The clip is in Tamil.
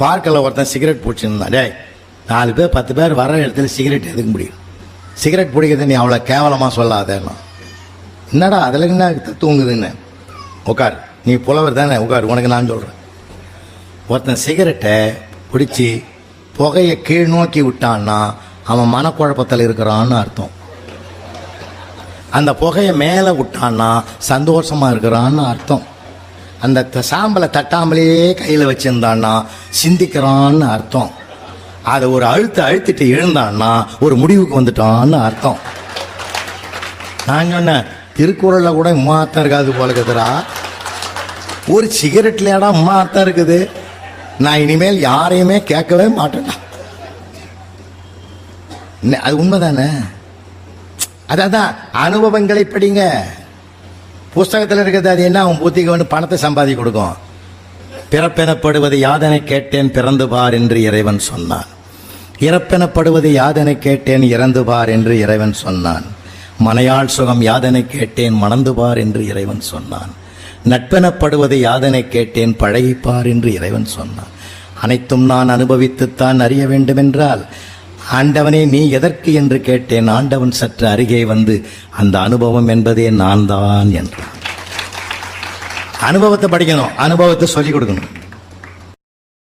பார்க்கில் ஒருத்தன் சிகரெட் பிடிச்சிருந்தான். டே 4 பேர் 10 பேர் வர இடத்துல சிகரெட் எதுக்கு முடியும்? சிகரெட் பிடிக்கிறது நீ அவ்வளோ கேவலமாக சொல்லாதேன்னா. என்னடா அதில் என்ன தூங்குதுன்னு. உட்கார், நீ புலவர் தானே, உட்கார், உனக்கு நான் சொல்கிறேன். ஒருத்தன் சிகரெட்டை பிடிச்சி புகையை கீழ் நோக்கி விட்டான்னா அவன் மனக்குழப்பத்தில் இருக்கிறான்னு அர்த்தம். அந்த புகையை மேலே விட்டான்னா சந்தோஷமாக இருக்கிறான்னு அர்த்தம். அந்த சாம்பலை தட்டாமலேயே கையில் வச்சிருந்தான்னா சிந்திக்கிறான்னு அர்த்தம். அதை ஒரு அழுத்திட்டு எழுந்தான்னா ஒரு முடிவுக்கு வந்துட்டான்னு அர்த்தம். நான் சொன்னேன், திருக்குறளில் கூட உம்மா அர்த்தம் இருக்காது போல இருக்குதுரா, ஒரு சிகரெட்லையாடா உம்மா அர்த்தம் இருக்குது. நான் இனிமேல் யாரையுமே கேட்கவே மாட்டேன். அது உண்மைதானே? அதான் அனுபவங்களை படிங்க. புஸ்தகத்தில் இருக்கிறது அது என்ன, அவன் புத்திக்கு வந்து பணத்தை சம்பாதி கொடுக்கும். பிறப்பெனப்படுவது யாதனை கேட்டேன் பிறந்து பார் என்று இறைவன் சொன்னான். இறப்பெனப்படுவது யாதனை கேட்டேன் இறந்து பார் என்று இறைவன் சொன்னான். மனையாள் சுகம் யாதனை கேட்டேன் மணந்து பார் என்று இறைவன் சொன்னான். நட்பெனப்படுவது யாதனை கேட்டேன் பழகிப்பார் என்று இறைவன் சொன்னான். அனைத்தும் நான் அனுபவித்துத்தான் அறிய வேண்டுமென்றால் ஆண்டவனே நீ எதற்கு என்று கேட்டேன். ஆண்டவன் சற்று அருகே வந்து அந்த அனுபவம் என்பதே நான் தான் என்றான். அனுபவத்தை படிக்கணும், அனுபவத்தை சொல்லிக் கொடுக்கணும்.